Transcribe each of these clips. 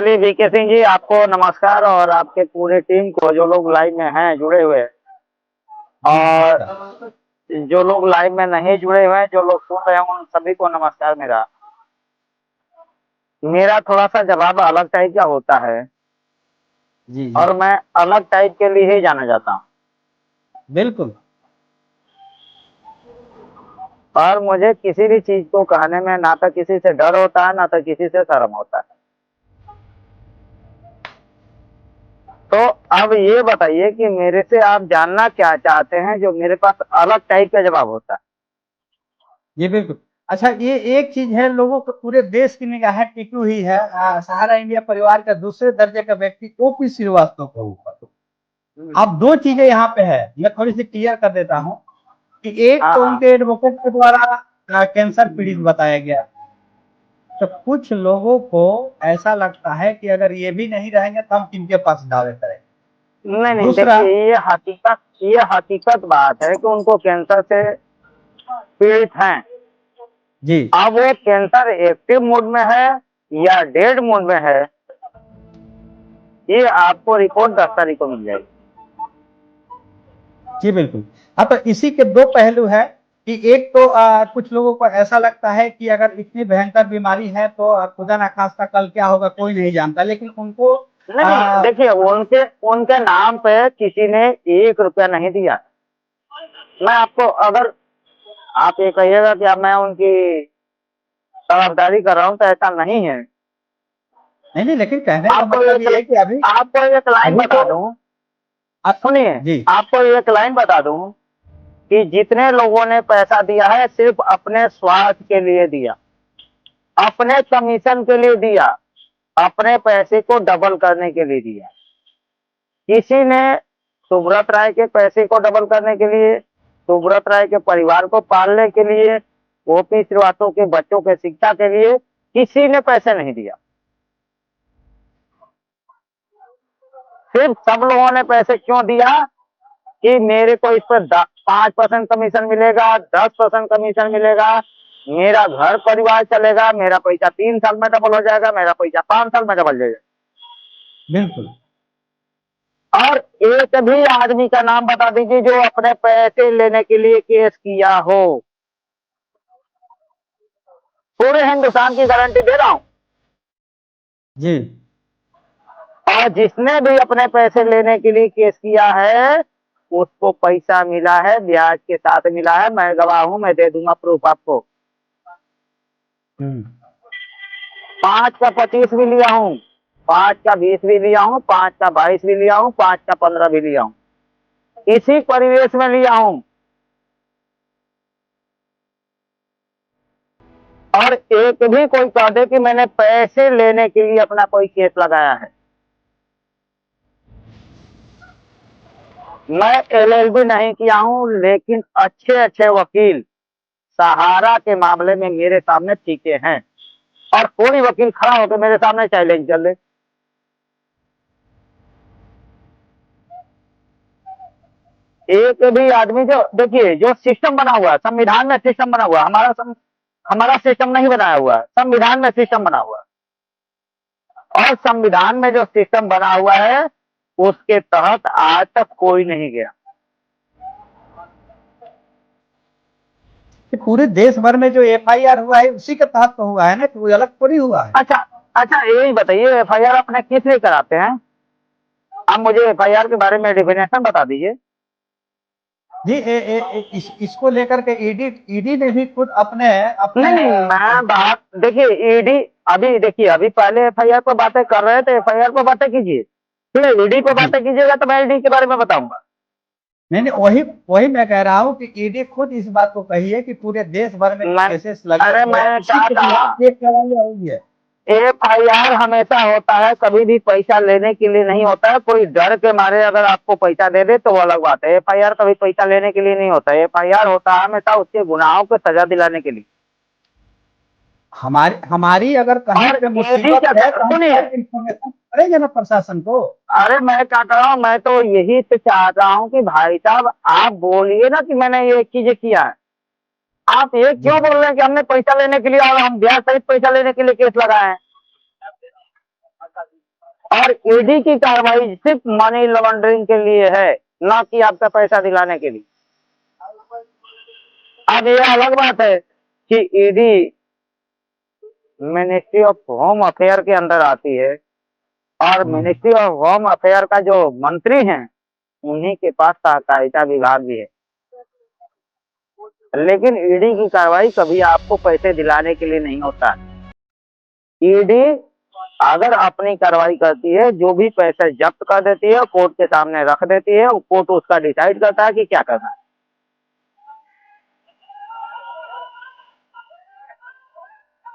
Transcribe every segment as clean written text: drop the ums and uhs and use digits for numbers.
चलिए वीके सिंह जी, आपको नमस्कार और आपके पूरे टीम को, जो लोग लाइव में हैं जुड़े हुए, जी नमस्कार। और जो लोग लाइव में नहीं जुड़े हुए हैं, जो लोग सुन रहे हैं, उन सभी को नमस्कार। मेरा मेरा थोड़ा सा जवाब अलग टाइप का होता है जी जी और मैं अलग टाइप के लिए ही जाना जाता हूँ। बिल्कुल। और मुझे किसी भी चीज को कहने में ना तो किसी से डर होता है, ना तो किसी से शर्म होता है। तो अब ये बताइए कि मेरे से आप जानना क्या चाहते हैं, जो मेरे पास अलग टाइप का जवाब होता है। जी बिल्कुल। अच्छा, ये एक चीज है, लोगों को पूरे देश की निगाहें टिकी हुई है सहारा इंडिया परिवार का दूसरे दर्जे का व्यक्ति ओपी श्रीवास्तव के ऊपर। अब दो चीजें यहाँ पे है, मैं थोड़ी सी क्लियर कर देता हूँ कि एक हाँ तो हाँ। उनके एडवोकेट के द्वारा कैंसर पीड़ित बताया गया। तो कुछ लोगों को ऐसा लगता है कि अगर ये भी नहीं रहेंगे तो हम किनके पास दावे करेंगे। नहीं नहीं, दूसरा, देखिए ये हकीकत बात है कि उनको कैंसर से पीड़ित हैं। जी अब वो कैंसर एक्टिव मोड में है या डेड मोड में है, ये आपको रिपोर्ट 10 तारीख को मिल जाएगी। जी बिल्कुल। हाँ, तो इसी के दो पहलू है कि एक तो कुछ लोगों को ऐसा लगता है कि अगर इतनी भयंकर बीमारी है तो खुदा ना खास्ता कल क्या होगा कोई नहीं जानता, लेकिन उनको नहीं, देखिए उनके उनके नाम पे किसी ने 1 रुपया नहीं दिया। मैं आपको, अगर आप ये कहिएगा कि अब मैं उनकी तरफदारी कर रहा हूँ, तो ऐसा नहीं है। नहीं नहीं, लेकिन कहने का आपको मतलब एक ये है कि अभी आपको एक लाइन अभी बता तो दूं, सुनिए, जी आपको एक लाइन बता दूं कि जितने लोगों ने पैसा दिया है, सिर्फ अपने स्वार्थ के लिए दिया, अपने कमीशन के लिए दिया, अपने पैसे को डबल करने के लिए दिया। किसी ने सुब्रत राय के पैसे को डबल करने के लिए, सुब्रत राय के परिवार को पालने के लिए, ओपी श्रीवास्तव के बच्चों के शिक्षा के लिए किसी ने पैसे नहीं दिया। सिर्फ सब लोगों ने पैसे क्यों दिया कि मेरे को इस पर 5% कमीशन मिलेगा, 10% कमीशन मिलेगा, मेरा घर परिवार चलेगा, मेरा पैसा 3 साल में डबल हो जाएगा, मेरा पैसा 5 साल में डबल हो जाएगा। बिल्कुल। और एक भी आदमी का नाम बता दीजिए जो अपने पैसे लेने के लिए केस किया हो। पूरे हिंदुस्तान की गारंटी दे रहा हूं। जी और जिसने भी अपने पैसे लेने के लिए केस किया है, उसको पैसा मिला है, ब्याज के साथ मिला है। मैं गवाह हूं, मैं दे दूंगा प्रूफ आपको। 5 का 25 भी लिया हूं, 5 का 20 भी लिया हूं, 5 का 22 भी लिया हूं, 5 का 15 भी लिया हूं। इसी परिवेश में लिया हूं। और एक भी कोई कह दे कि मैंने पैसे लेने के लिए अपना कोई केस लगाया है। मैं एलएलबी नहीं किया हूं, लेकिन अच्छे अच्छे वकील सहारा के मामले में मेरे सामने टिके हैं। और कोई वकील खड़ा होकर मेरे सामने चैलेंज कर ले। एक भी आदमी, जो देखिए, जो सिस्टम बना हुआ है, संविधान में सिस्टम बना हुआ है, हमारा सिस्टम नहीं बनाया हुआ है, संविधान में सिस्टम बना हुआ है। और संविधान में जो सिस्टम बना हुआ है, उसके तहत आज तक कोई नहीं गया। कि पूरे देश भर में जो एफआईआर हुआ है उसी के तहत तो हुआ है ना, कोई अलग थोड़ी हुआ है। अच्छा अच्छा, यही बताइए, एफआईआर अपने किस लिए कराते हैं? आप मुझे एफआईआर के बारे में डेफिनेशन बता दीजिए। जी इसको लेकर के ईडी ने भी खुद अपने अपने नहीं, मैं बात देखिए, ईडी, अभी पहले एफआईआर पर बातें कर रहे थे, एफआईआर पर बातें कीजिए, फिर ईडी पर जी बातें कीजिएगा तो मैं ईडी के बारे में बताऊंगा। नहीं नहीं, वही वही मैं कह रहा हूँ कि ईडी खुद इस बात को कही है कि पूरे देश भर में जो मैं केसेस लगे अरे हुए हैं मैंने उसी क्या के कहा, खिलाफ एक कार्रवाई हुई है। एफआईआर हमेशा होता है, कभी भी पैसा लेने के लिए नहीं होता है। कोई डर के मारे अगर आपको पैसा दे दे तो वो अलग बात है। एफआईआर कभी पैसा लेने के लिए नहीं होता है। एफआईआर होता है हमेशा उसके गुनाहों को सजा दिलाने के लिए। हमारी हमारी अगर कहीं और पे ईडी मुसीबत क्या, है तो हम सुनिए, तुरंत इन्फॉर्मेशन करेंगे ना प्रशासन को। अरे मैं क्या कर रहा हूँ, मैं तो यही तो चाह रहा हूँ कि भाई साहब आप बोलिए ना कि मैंने ये चीजें किया है। आप ये जी क्यों बोल रहे हैं कि हमने पैसा लेने के लिए और हम ब्याज सहित पैसा लेने के लिए केस लगाए हैं? और ईडी की कार्रवाई सिर्फ मनी लॉन्ड्रिंग के लिए है, ना कि आपका पैसा दिलाने के लिए। अब ये अलग बात है कि ED ministry of home affair के अंदर आती है और मिनिस्ट्री ऑफ होम अफेयर का जो मंत्री हैं उन्हीं के पास सहकारिता विभाग भी है। लेकिन ईडी की कार्रवाई कभी आपको पैसे दिलाने के लिए नहीं होता। ईडी अगर अपनी कार्रवाई करती है, जो भी पैसे जब्त कर देती है कोर्ट के सामने रख देती है, कोर्ट उसका डिसाइड करता है कि क्या करना है।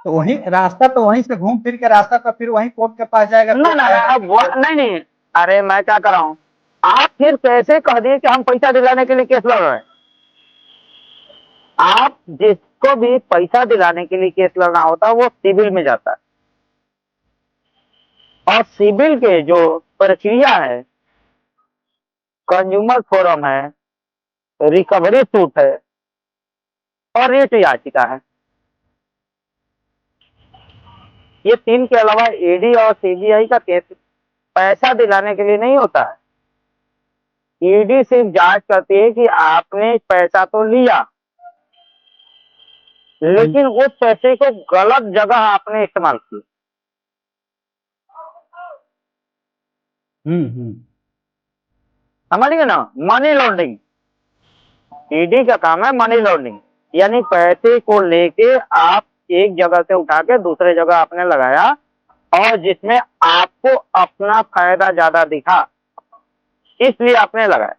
तो वही रास्ता, तो वहीं से घूम फिर के रास्ता तो फिर वहीं कोर्ट के पास जाएगा। ना ना अब नहीं, अरे मैं क्या कर रहा हूँ, आप फिर कैसे कह दिए कि हम पैसा दिलाने के लिए केस लड़ रहे हैं। आप जिसको भी पैसा दिलाने के लिए केस लड़ना होता है वो सिविल में जाता है, और सिविल के जो प्रक्रिया है, कंज्यूमर फोरम है, रिकवरी सूट है और रिट याचिका है। ये तीन के अलावा ईडी और सीबीआई का केस पैसा दिलाने के लिए नहीं होता है। ईडी सिर्फ जांच करती है कि आपने पैसा तो लिया, लेकिन उस पैसे को गलत जगह आपने इस्तेमाल किया। समझ गए ना, मनी लॉन्ड्रिंग। ईडी का काम है मनी लॉन्ड्रिंग, यानी पैसे को लेके आप एक जगह से उठा के दूसरे जगह आपने लगाया और जिसमें आपको अपना फायदा ज्यादा दिखा, इसलिए आपने लगाया।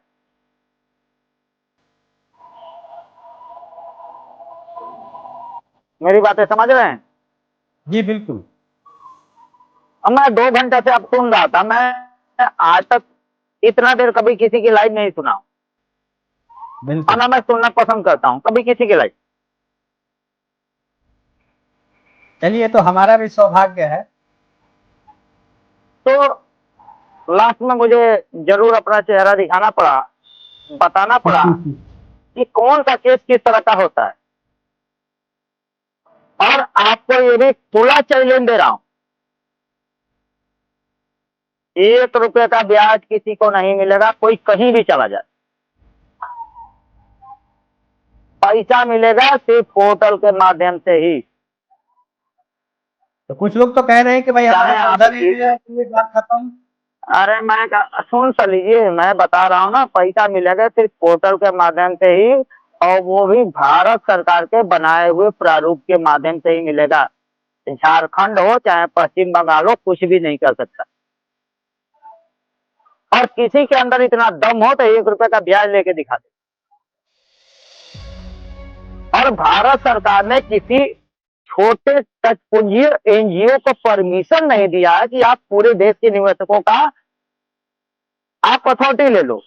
मेरी बातें समझ रहे हैं? जी बिल्कुल। अब मैं 2 घंटे से अब सुन रहा था, मैं आज तक इतना देर कभी किसी की लाइव नहीं सुना, और ना मैं सुनना पसंद करता हूँ कभी किसी की लाइव। चलिए, तो हमारा भी सौभाग्य है। तो लास्ट में मुझे जरूर अपना चेहरा दिखाना पड़ा, बताना पड़ा कि कौन सा केस किस तरह का होता है। और आपको ये भी खुला चैलेंज दे रहा हूं, 1 रुपए का ब्याज किसी को नहीं मिलेगा, कोई कहीं भी चला जाए। पैसा मिलेगा सिर्फ पोर्टल के माध्यम से ही। तो कुछ लोग तो कह रहे हैं कि भाई हमारा उधर ही है, ये बात खत्म। अरे सुन तो लीजिए, मैं बता रहा हूँ ना, पैसा मिलेगा सिर्फ पोर्टल के माध्यम से ही, और वो भी भारत सरकार के बनाए हुए प्रारूप के माध्यम से ही मिलेगा। झारखंड हो चाहे पश्चिम बंगाल हो, कुछ भी नहीं कर सकता। और किसी के अंदर इतना दम हो तो 1 रुपए का ब्याज लेके दिखा दे। और भारत सरकार ने किसी छोटे टचपुंजी एनजीओ को परमिशन नहीं दिया है कि आप पूरे देश के निवेशकों का आप कसौटी ले लो।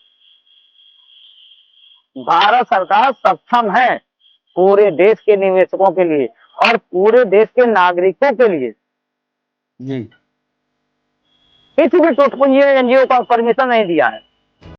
भारत सरकार सक्षम है पूरे देश के निवेशकों के लिए और पूरे देश के नागरिकों के लिए। जी। किसी भी टचपुंजी एनजीओ को परमिशन नहीं दिया है।